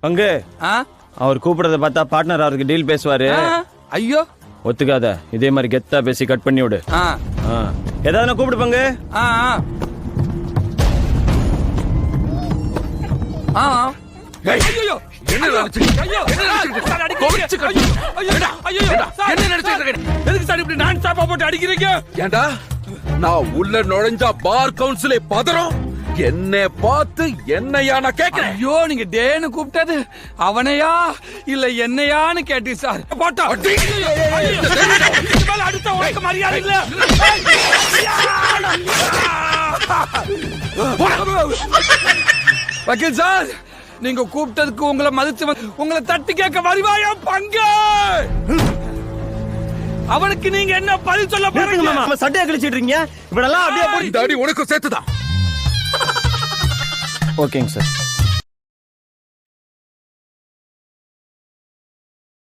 பங்கு அவர் கூப்பிடுறத பார்த்தா பார்ட்னர் அவருக்கு டீல் பேசுவாரு. ஐயோ ஒத்துக்காத, இதே மாதிரி கெத்தா பேசி கட் பண்ணி விடு. ஏதாவது கூப்பிடு பங்கு. ஏண்டா நான் உள்ள நுழைஞ்சா பார் கவுன்சிலே பதறும். என்ன பார்த்து என்னையா நான் கேக்குறேன். ஐயோ நீங்க டேன்னு கூப்பிட்டது அவனையா இல்ல என்னையான்னு கேட்டி சார். போட்டா அடுத்த உனக்கு மரியாதை இல்ல. வக்கீல் சார், நீங்க கூப்பிட்டதுக்கு உங்களை மதிச்சு உங்களை தட்டி கேட்க வருவாயா பங்கு? அவனுக்கு நீங்க என்ன பதில் சொல்ல போறீங்க? நம்ம சட்டையை கிழிச்சிட்டு இருக்கீங்க. இப்படெல்லாம் அப்படியே இந்த அடி உனக்கு சேர்த்துதான். ஓகேங்க சார்.